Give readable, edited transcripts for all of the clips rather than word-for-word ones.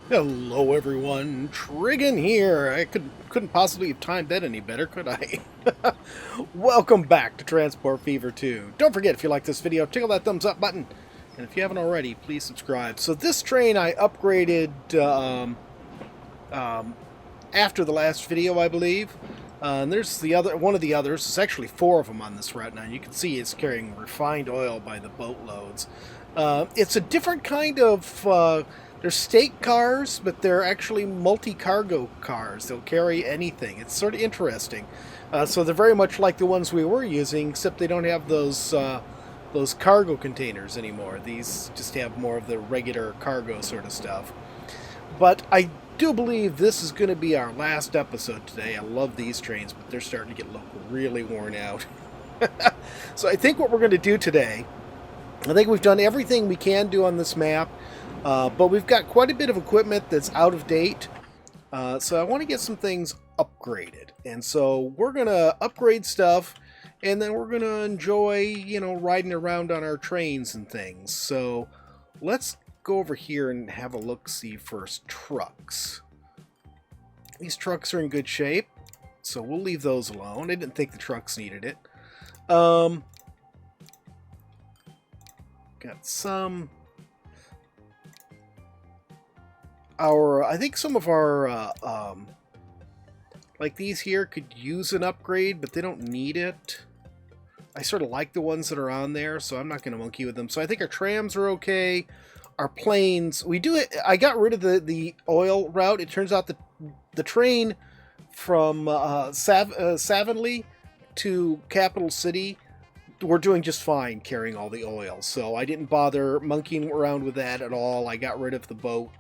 Hello everyone, Trigan here. I couldn't possibly have timed that any better, could I? Welcome back to Transport Fever 2. Don't forget, if you like this video, tickle that thumbs up button. And if you haven't already, please subscribe. So this train I upgraded um, after the last video, I believe. And there's the other one of the others. There's actually four of them on this route now. You can see it's carrying refined oil by the boatloads. It's a different kind of... they're state cars, but they're actually multi-cargo cars. They'll carry anything. It's sort of interesting. So they're very much like the ones we were using, except they don't have those cargo containers anymore. These just have more of the regular cargo sort of stuff. But I do believe this is going to be our last episode today. I love these trains, but they're starting to get really worn out. So I think what we're going to do today, I think we've done everything we can do on this map, but we've got quite a bit of equipment that's out of date. So I want to get some things upgraded. And so we're going to upgrade stuff, and then we're going to enjoy, riding around on our trains and things. So let's go over here and have a look-see first. Trucks. These trucks are in good shape, so we'll leave those alone. I didn't think the trucks needed it. Got some... I think some of our, like these here could use an upgrade, but they don't need it. I sort of like the ones that are on there, so I'm not going to monkey with them. So I think our trams are okay. Our planes, we do it. I got rid of the oil route. It turns out that the train from Savonlea to Capital City, we're doing just fine carrying all the oil. So I didn't bother monkeying around with that at all. I got rid of the boat,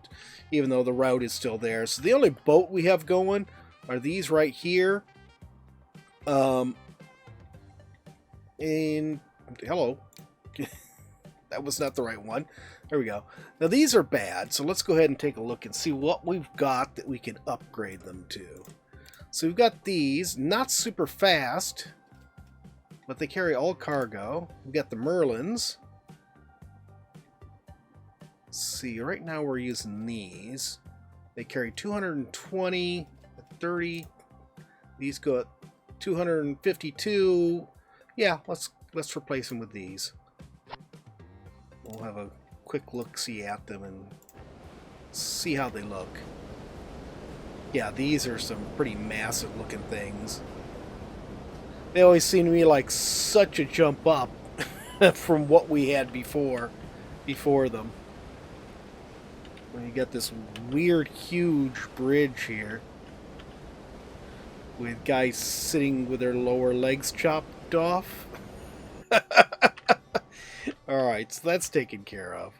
even though the route is still there. So the only boat we have going are these right here. And hello. That was not the right one. There we go. Now these are bad, so let's go ahead and take a look and see what we've got that we can upgrade them to. So we've got these, not super fast, but they carry all cargo. We've got the Merlins. Let's see, right now we're using these. They carry 220, 30. These go at 252. Yeah, let's replace them with these. We'll have a quick look-see at them and see how they look. Yeah, these are some pretty massive looking things. They always seem to me like such a jump up from what we had before them. When you got this weird, huge bridge here with guys sitting with their lower legs chopped off. Alright, so that's taken care of.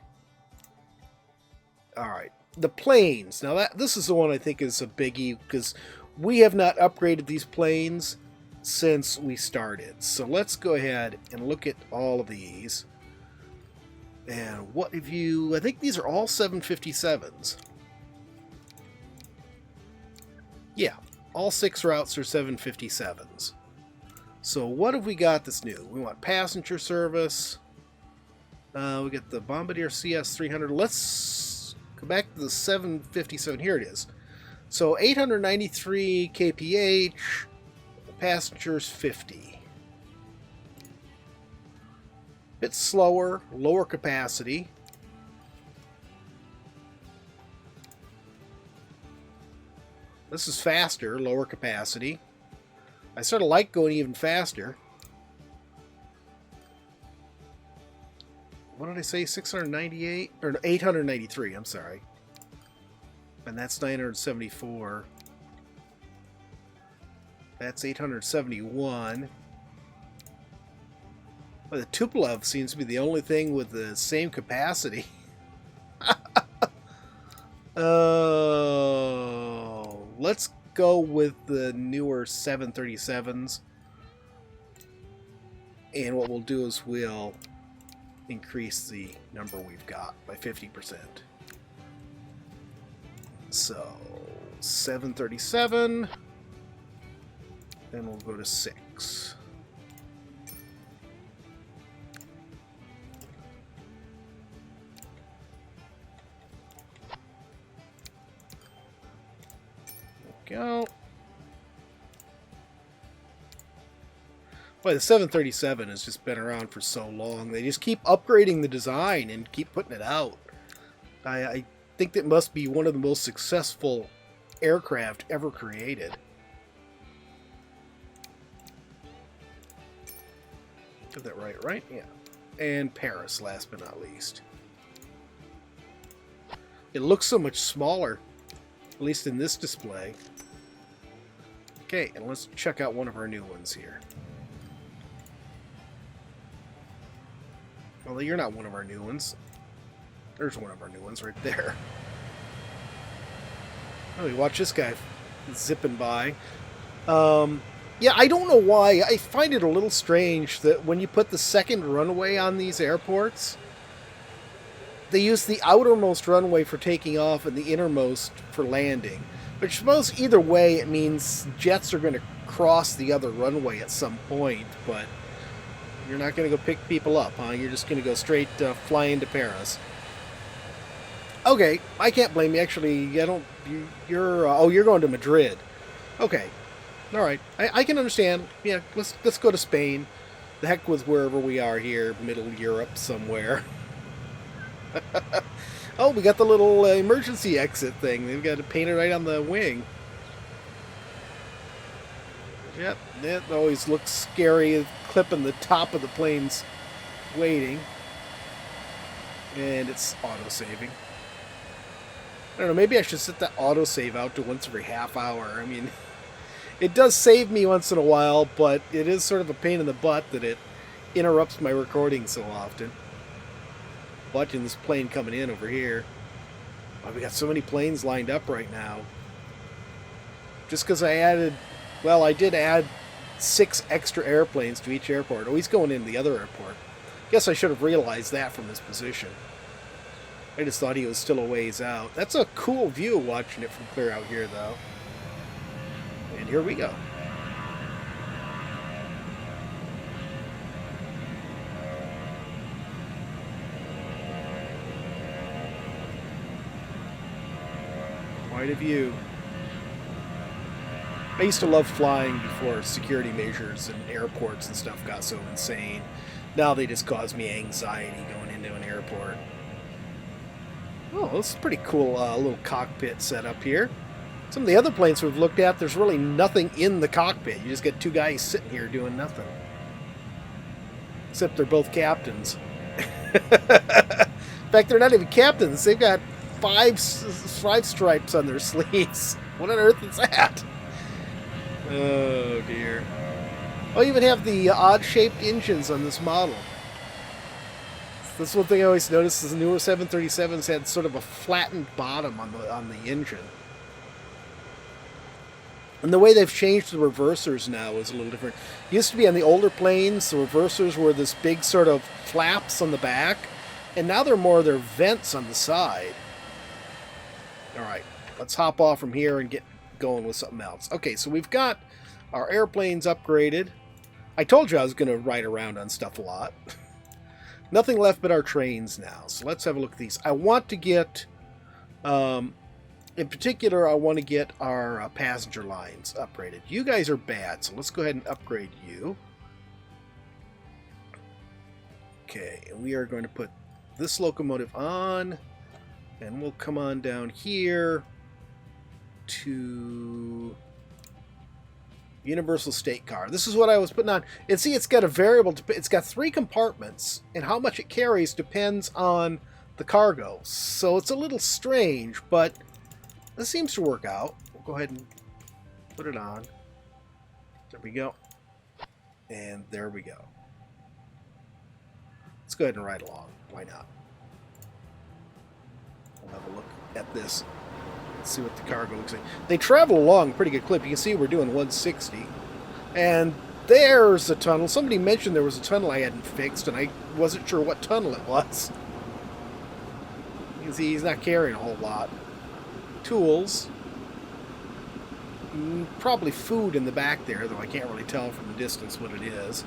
Alright, the planes. Now this is the one I think is a biggie, because we have not upgraded these planes since we started. So let's go ahead and look at all of these. And what have you... I think these are all 757s. Yeah, all 6 routes are 757s. So what have we got that's new? We want passenger service. We get the Bombardier CS300. Let's go back to the 757. Here it is. So 893 kph, passengers 50. Bit slower, lower capacity. This is faster, lower capacity. I sort of like going even faster. What did I say? 698? Or 893, I'm sorry. And that's 974. That's 871. Well, the Tupolev seems to be the only thing with the same capacity. Oh, let's go with the newer 737s. And what we'll do is we'll increase the number we've got by 50%. So 737, then we'll go to 6. go. Boy, the 737 has just been around for so long. They just keep upgrading the design and keep putting it out. I think that must be one of the most successful aircraft ever created. Got that right? Yeah. And Paris, last but not least. It looks so much smaller, at least in this display. Okay, and let's check out one of our new ones here. Well, you're not one of our new ones. There's one of our new ones right there. Oh, watch this guy zipping by. Yeah, I don't know why. I find it a little strange that when you put the second runway on these airports, they use the outermost runway for taking off and the innermost for landing. But I suppose either way it means jets are going to cross the other runway at some point, but you're not going to go pick people up, huh? You're just going to go straight fly into Paris. Okay, I can't blame you. Actually, I don't. You're going to Madrid. Okay, all right. I can understand. Yeah, let's go to Spain. The heck with wherever we are here, Middle Europe somewhere. Oh, we got the little emergency exit thing. They've got it painted right on the wing. Yep, that always looks scary, clipping the top of the plane's waiting. And it's auto-saving. I don't know, maybe I should set that autosave out to once every half hour. I mean, it does save me once in a while, but it is sort of a pain in the butt that it interrupts my recording so often. Watching this plane coming in over here. Oh, we got so many planes lined up right now. Just because I did add 6 extra airplanes to each airport. Oh, he's going into the other airport. Guess I should have realized that from this position. I just thought he was still a ways out. That's a cool view watching it from clear out here, though. And here we go. Quite a view. I used to love flying before security measures and airports and stuff got so insane. Now they just cause me anxiety going into an airport. Oh, this is a pretty cool little cockpit setup here. Some of the other planes we've looked at, there's really nothing in the cockpit. You just get 2 guys sitting here doing nothing. Except they're both captains. In fact, they're not even captains. They've got 5 stripes on their sleeves. What on earth is that? Oh, dear. Oh, you even have the odd-shaped engines on this model. That's one thing I always noticed is the newer 737s had sort of a flattened bottom on the engine. And the way they've changed the reversers now is a little different. It used to be on the older planes, the reversers were this big sort of flaps on the back, and now they're more their vents on the side. All right, let's hop off from here and get going with something else. Okay, so we've got our airplanes upgraded. I told you I was going to ride around on stuff a lot. Nothing left but our trains now. So let's have a look at these. I want to get, in particular, I want to get our passenger lines upgraded. You guys are bad, so let's go ahead and upgrade you. Okay, and we are going to put this locomotive on, and we'll come on down here to Universal State Car. This is what I was putting on. And see, it's got a variable. It's got 3 compartments, and how much it carries depends on the cargo. So it's a little strange, but this seems to work out. We'll go ahead and put it on. There we go. And there we go. Let's go ahead and ride along. Why not? We'll have a look at this. Let's see what the cargo looks like. They travel along a pretty good clip. You can see we're doing 160. And there's a tunnel. Somebody mentioned there was a tunnel I hadn't fixed, and I wasn't sure what tunnel it was. You can see he's not carrying a whole lot. Tools. Probably food in the back there, though I can't really tell from the distance what it is.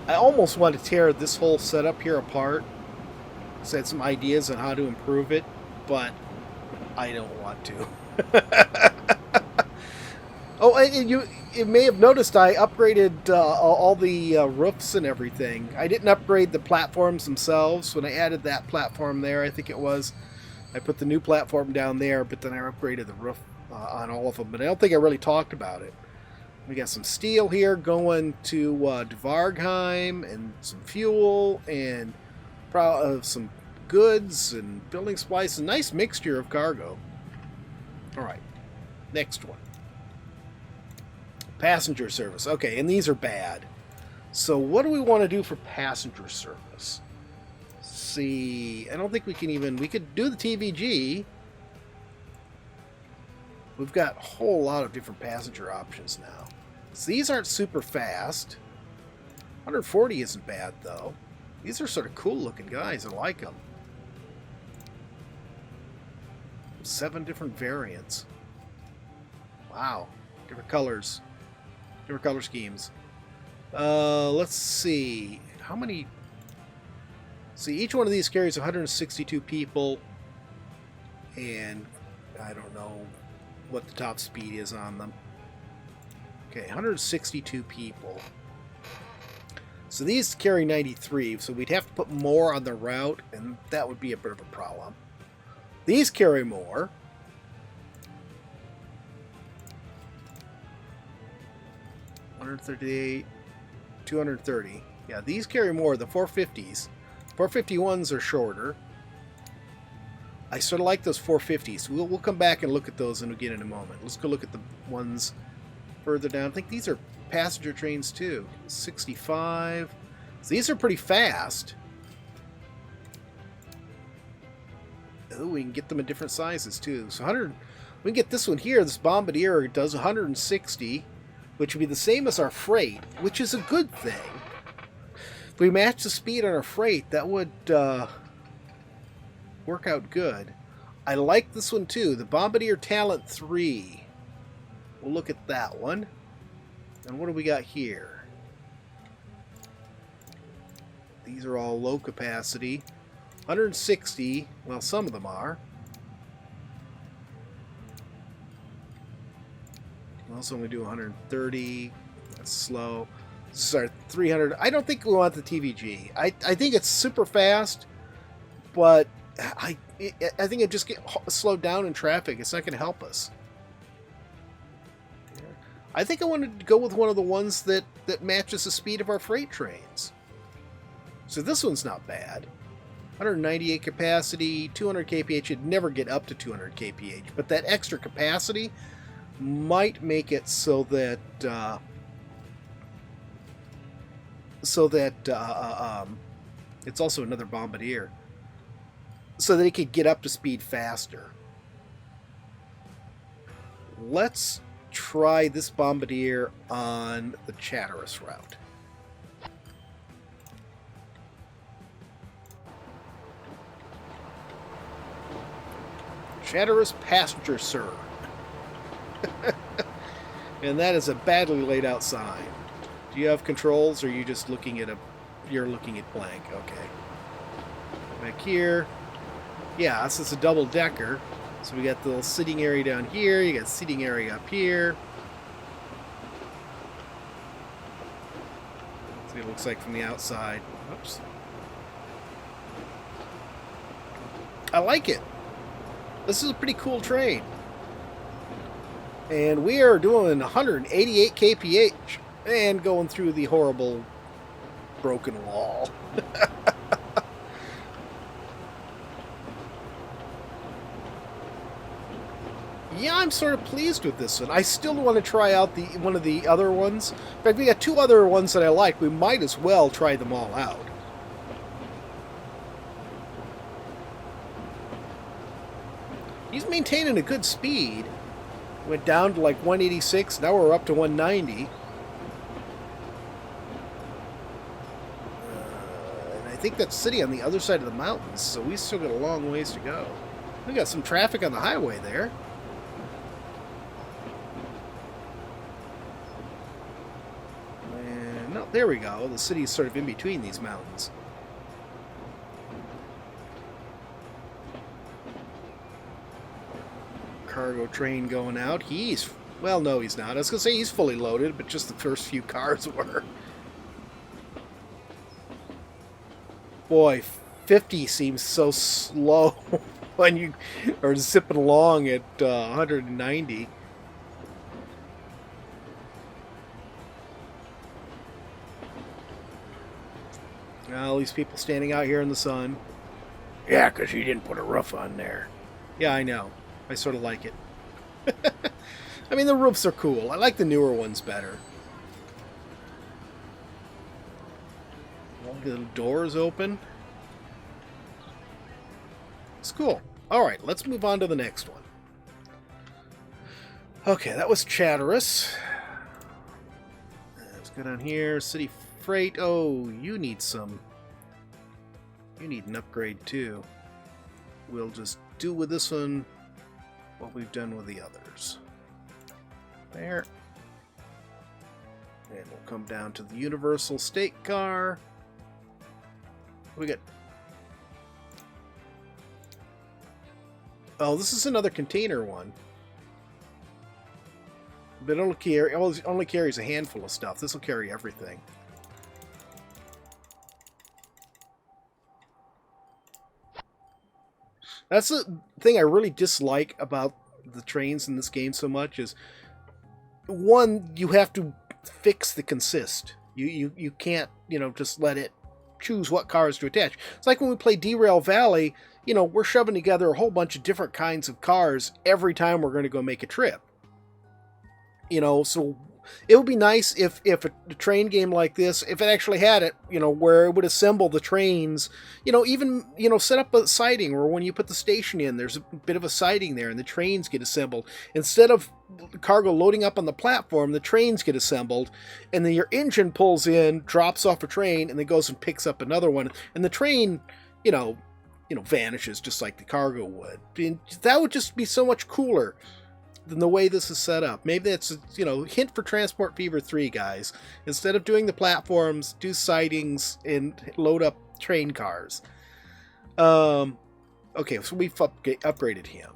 I almost want to tear this whole setup here apart. So I had some ideas on how to improve it, but I don't want to. Oh, and you may have noticed I upgraded all the roofs and everything. I didn't upgrade the platforms themselves. When I added that platform there, I think it was, I put the new platform down there, but then I upgraded the roof on all of them. But I don't think I really talked about it. We got some steel here going to Dvargheim, and some fuel, and some goods, and building supplies. A nice mixture of cargo. All right, next one. Passenger service. Okay, and these are bad. So what do we want to do for passenger service? Let's see, I don't think we can even... We could do the TVG. We've got a whole lot of different passenger options now. So these aren't super fast. 140 isn't bad, though. These are sort of cool looking guys. I like them. 7 different variants. Wow. Different colors. Different color schemes. Let's see. How many... See, each one of these carries 162 people. And I don't know what the top speed is on them. Okay, 162 people. So these carry 93, so we'd have to put more on the route, and that would be a bit of a problem. These carry more. 138, 230. Yeah, these carry more. The 450s. 451s are shorter. I sort of like those 450s. We'll come back and look at those again in a moment. Let's go look at the ones further down. I think these are passenger trains too. 65. So these are pretty fast. Oh, we can get them in different sizes too. So 100. We can get this one here. This Bombardier does 160. Which would be the same as our freight, which is a good thing. If we match the speed on our freight, that would work out good. I like this one too, the Bombardier Talent 3. We'll look at that one. And what do we got here? These are all low capacity. 160, well, some of them are. Also only do 130. That's slow. Start 300. I don't think we want the TVG. I think it's super fast, but I think it just get slowed down in traffic. It's not going to help us. I think I wanted to go with one of the ones that matches the speed of our freight trains. So this one's not bad. 198 capacity, 200 kph. It'd never get up to 200 kph, but that extra capacity might make it so that it's also another Bombardier, so that it could get up to speed faster. Let's try this Bombardier on the Chatteris route. Chatteris passenger, sir. And that is a badly laid out sign. Do you have controls, or are you just looking at you're looking at blank? Okay. Back here. Yeah, this is a double decker. So we got the little sitting area down here, you got seating area up here. See what it looks like from the outside. Oops. I like it. This is a pretty cool train. And we are doing 188 kph and going through the horrible broken wall. Yeah, I'm sort of pleased with this one. I still want to try out one of the other ones. In fact, we got 2 other ones that I like. We might as well try them all out. He's maintaining a good speed. Went down to like 186. Now we're up to 190. And I think that's city on the other side of the mountains, so we still got a long ways to go. We got some traffic on the highway there. And no, There we go. The city's sort of in between these mountains. Cargo train going out. Well, no, he's not. I was going to say he's fully loaded, but just the first few cars were. Boy, 50 seems so slow when you are zipping along at 190. All these people standing out here in the sun. Yeah, because he didn't put a roof on there. Yeah, I know. I sort of like it. I mean, the roofs are cool. I like the newer ones better. All the little doors open. It's cool. Alright, let's move on to the next one. Okay, that was Chatteris. Let's go down here. City Freight. Oh, you need an upgrade too. We'll just do with this one what we've done with the others. There. And we'll come down to the Universal State Car. We got... Oh, this is another container one. But it only carries a handful of stuff. This will carry everything. That's the thing I really dislike about the trains in this game so much is, one, you have to fix the consist. You can't, just let it choose what cars to attach. It's like when we play Derail Valley, we're shoving together a whole bunch of different kinds of cars every time we're going to go make a trip. So it would be nice if a train game like this, if it actually had it, where it would assemble the trains, even, set up a siding where when you put the station in, there's a bit of a siding there and the trains get assembled. Instead of cargo loading up on the platform, the trains get assembled and then your engine pulls in, drops off a train, and then goes and picks up another one. And the train, vanishes just like the cargo would. And that would just be so much cooler than the way this is set up. Maybe that's a hint for Transport Fever 3, guys. Instead of doing the platforms, do sidings and load up train cars. Okay, so we've upgraded him.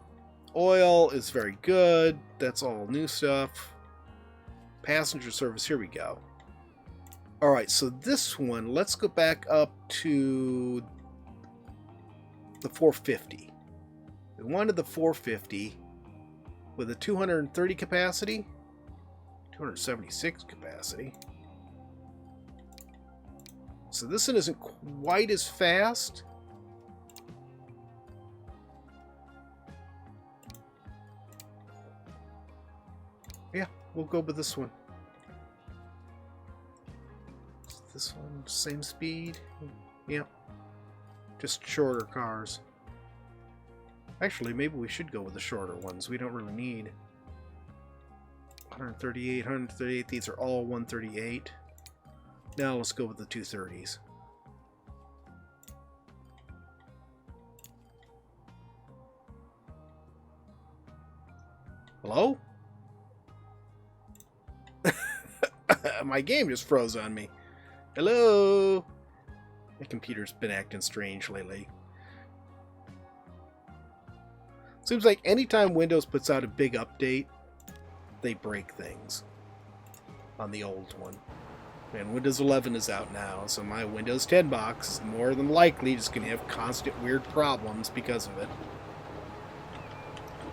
Oil is very good. That's all new stuff. Passenger service, here we go. Alright, so this one, let's go back up to the 450. We wanted the 450 with a 230 capacity, 276 capacity. So this one isn't quite as fast. Yeah, we'll go with this one. This one, same speed. Yeah, just shorter cars. Actually, maybe we should go with the shorter ones. We don't really need 138, 138. These are all 138. Now let's go with the 230s. Hello? My game just froze on me. Hello? My computer's been acting strange lately. Seems like anytime Windows puts out a big update, they break things on the old one. And Windows 11 is out now, so my Windows 10 box is more than likely just going to have constant weird problems because of it.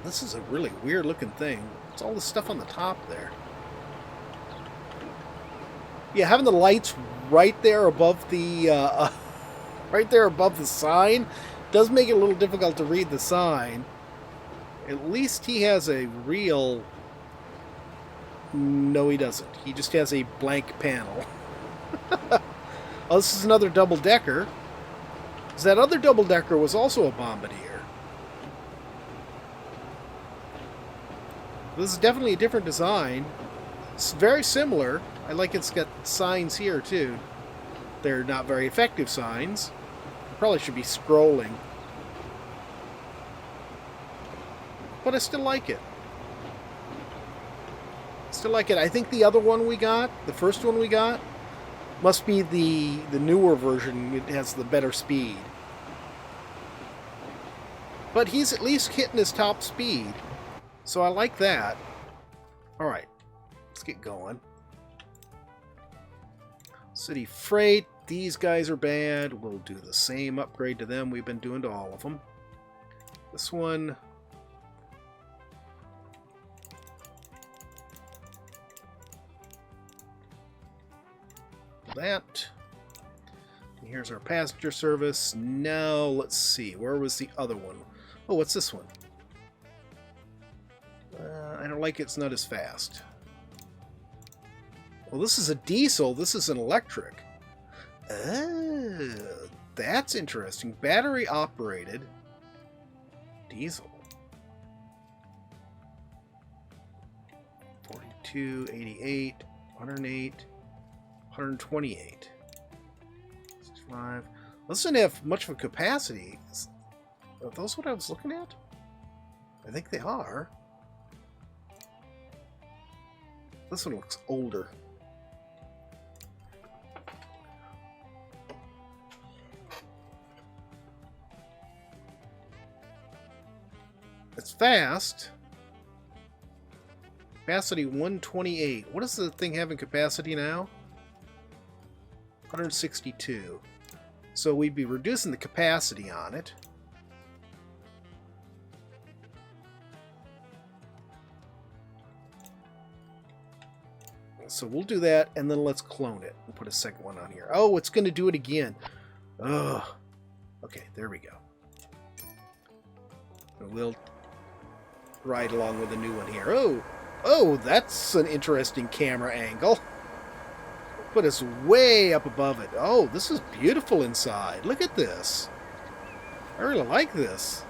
This is a really weird looking thing. It's all the stuff on the top there. Yeah, having the lights right there above the sign does make it a little difficult to read the sign. At least he has a real... No, he doesn't. He just has a blank panel. Oh, this is another double-decker. That other double-decker was also a bombardier. This is definitely a different design. It's very similar. I like it's got signs here, too. They're not very effective signs. Probably should be scrolling. But I still like it. Still like it. I think the other one we got, the first one we got, Must be the newer version. It has the better speed. But he's at least hitting his top speed. So I like that. Alright. Let's get going. City Freight. These guys are bad. We'll do the same upgrade to them we've been doing to all of them. This one... that. And here's our passenger service. Now, let's see. Where was the other one? Oh, what's this one? I don't like it's not as fast. Well, this is a diesel. This is an electric. Oh, that's interesting. Battery operated diesel. 42, 88, 108, 128. 65. Those didn't have much of a capacity. Are those what I was looking at? I think they are. This one looks older. It's fast. Capacity 128. What does the thing have in capacity now? 162. So we'd be reducing the capacity on it. So we'll do that, and then let's clone it. We'll put a second one on here. Oh, it's going to do it again. Ugh. Okay, there we go. And we'll ride along with a new one here. Oh, that's an interesting camera angle. Put us way up above it. Oh, this is beautiful inside. Look at this. I really like this.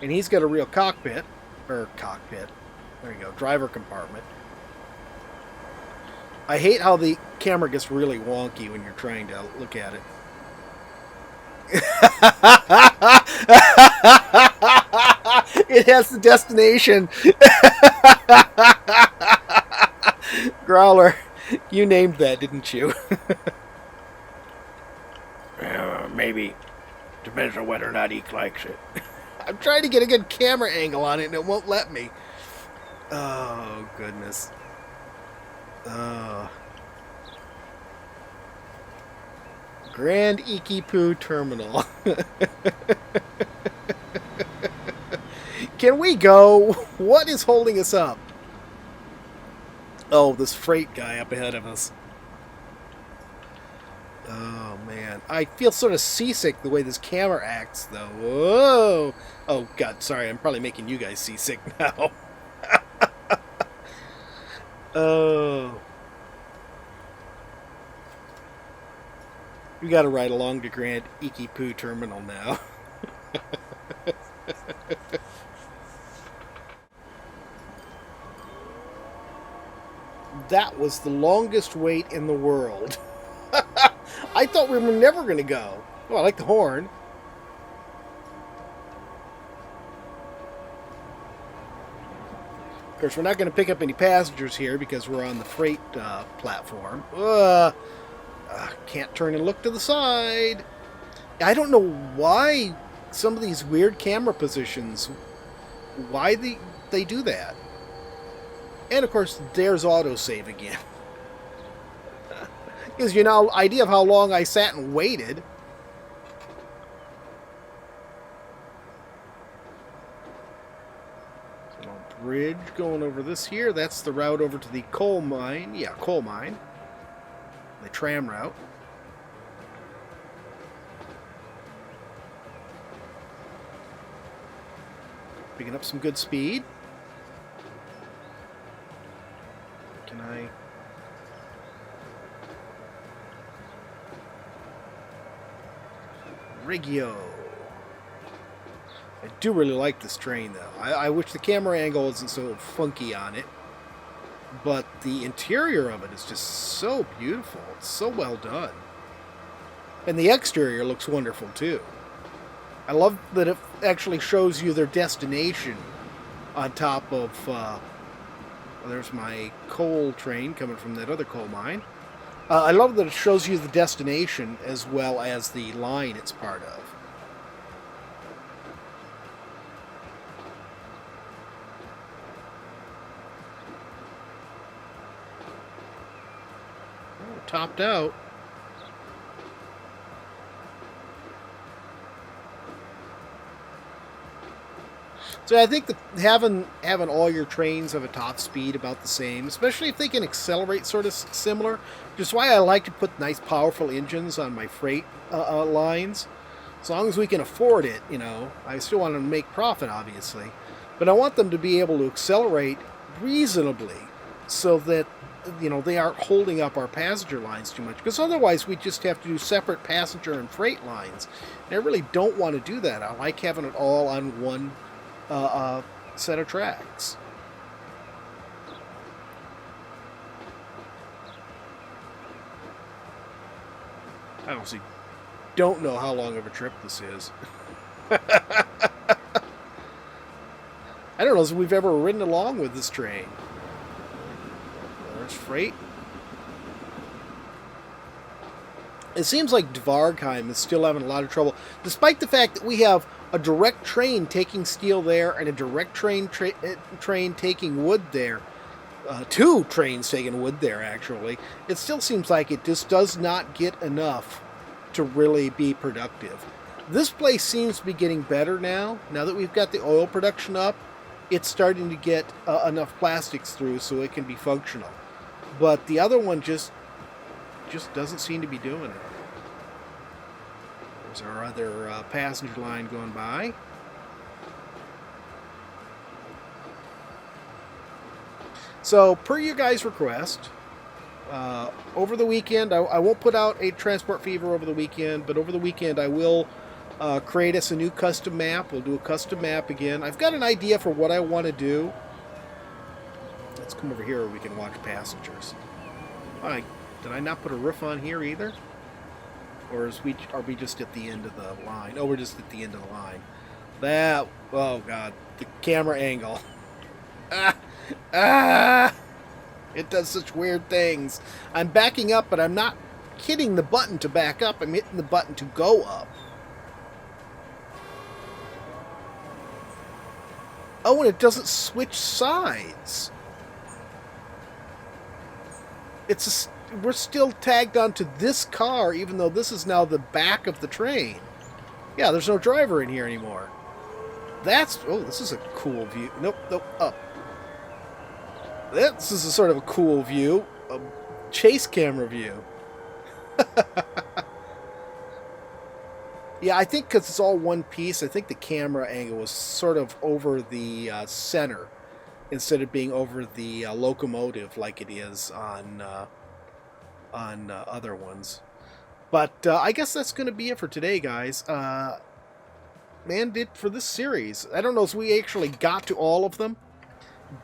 And he's got a real cockpit. Or cockpit. There you go. Driver compartment. I hate how the camera gets really wonky when you're trying to look at it. It has the destination. Growler, you named that, didn't you? Maybe. Depends on whether or not Eek likes it. I'm trying to get a good camera angle on it and it won't let me. Oh, goodness. Grand Eeekolopolis Terminal. Can we go? What is holding us up? Oh, this freight guy up ahead of us. Oh, man. I feel sort of seasick the way this camera acts, though. Whoa! Oh, God, sorry. I'm probably making you guys seasick now. Oh. We gotta ride along to Grand Eeekolopolis Terminal now. That was the longest wait in the world. I thought we were never going to go. Oh, I like the horn. Of course, we're not going to pick up any passengers here because we're on the freight platform. Can't turn and look to the side. I don't know why some of these weird camera positions, why they do that. And of course, there's autosave again. Gives you an idea of how long I sat and waited. Bridge going over this here. That's the route over to the coal mine. Yeah, coal mine. The tram route. Picking up some good speed. Can I... Regio. I do really like this train, though. I wish the camera angle isn't so funky on it. But the interior of it is just so beautiful. It's so well done. And the exterior looks wonderful, too. I love that it actually shows you their destination on top of There's my coal train coming from that other coal mine. I love that it shows you the destination as well as the line it's part of. Oh, topped out. So I think that having all your trains of a top speed about the same, especially if they can accelerate sort of similar, which is why I like to put nice powerful engines on my freight lines. As long as we can afford it, you know, I still want to make profit, obviously. But I want them to be able to accelerate reasonably so that, you know, they aren't holding up our passenger lines too much. Because otherwise we just have to do separate passenger and freight lines. And I really don't want to do that. I like having it all on one set of tracks. I honestly don't know how long of a trip this is. I don't know if we've ever ridden along with this train. There's freight. It seems like Dvargheim is still having a lot of trouble, despite the fact that we have a direct train taking steel there and a direct train taking wood there. 2 trains taking wood there, actually. It still seems like it just does not get enough to really be productive. This place seems to be getting better now. Now that we've got the oil production up, it's starting to get enough plastics through so it can be functional. But the other one just doesn't seem to be doing it. There's our other passenger line going by. So, per your guys' request, over the weekend, I won't put out a Transport Fever over the weekend, but over the weekend I will create us a new custom map. We'll do a custom map again. I've got an idea for what I want to do. Let's come over here where we can watch passengers. All right. Did I not put a roof on here either? Or are we just at the end of the line? Oh, we're just at the end of the line. Oh God, the camera angle. It does such weird things. I'm backing up, but I'm not hitting the button to back up. I'm hitting the button to go up. Oh, and it doesn't switch sides. We're still tagged onto this car, even though this is now the back of the train. Yeah, there's no driver in here anymore. Oh, this is a cool view. Nope, up. This is a sort of a cool view. A chase camera view. Yeah, I think because it's all one piece, I think the camera angle was sort of over the center instead of being over the locomotive like it is on other ones. But I guess that's going to be it for today, guys. For this series. I don't know if we actually got to all of them,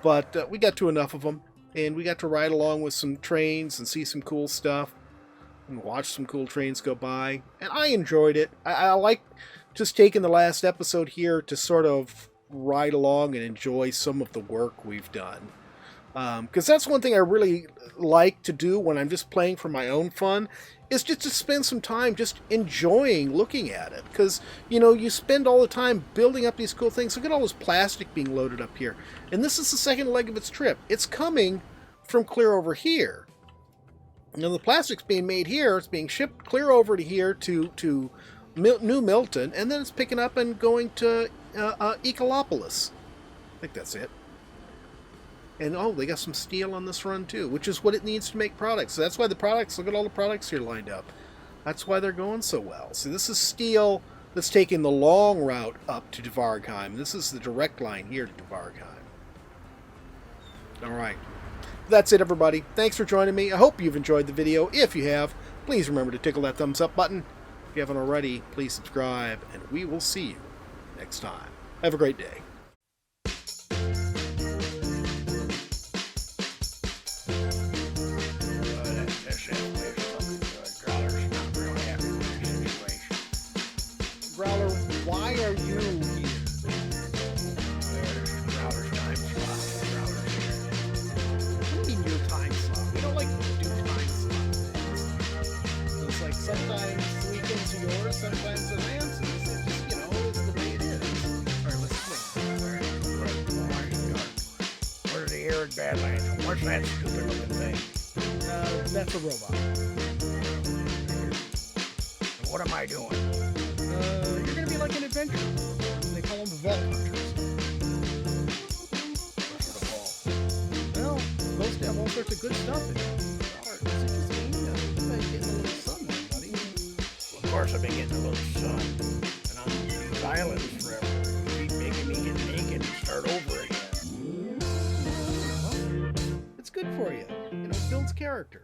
but we got to enough of them, and we got to ride along with some trains and see some cool stuff and watch some cool trains go by, and I enjoyed it. I like just taking the last episode here to sort of ride along and enjoy some of the work we've done. Because that's one thing I really like to do when I'm just playing for my own fun, is just to spend some time just enjoying looking at it. Because, you know, you spend all the time building up these cool things. Look at all this plastic being loaded up here. And this is the second leg of its trip. It's coming from clear over here. Now, the plastic's being made here. It's being shipped clear over to here to New Milton. And then it's picking up and going to Eeekolopolis. I think that's it. And, oh, they got some steel on this run, too, which is what it needs to make products. So that's why the products, look at all the products here lined up. That's why they're going so well. So this is steel that's taking the long route up to Dvargheim. This is the direct line here to Dvargheim. All right. That's it, everybody. Thanks for joining me. I hope you've enjoyed the video. If you have, please remember to tickle that thumbs up button. If you haven't already, please subscribe, and we will see you next time. Have a great day. Growler, why are you here? Growler's time slot. Growler's here. that lantern? What's that stupid looking thing? That's a robot. And what am I doing? You're gonna be like an adventurer. They call them vault hunters. What's the ball? Well, it's supposed to have all sorts of good stuff in it. Or is it just me? You've been getting a little sun there, buddy. Well, of course I've been getting a little sun. And I'm on these islands forever. You keep making me get naked and start over again. Well, it's good for you. You know, it builds character.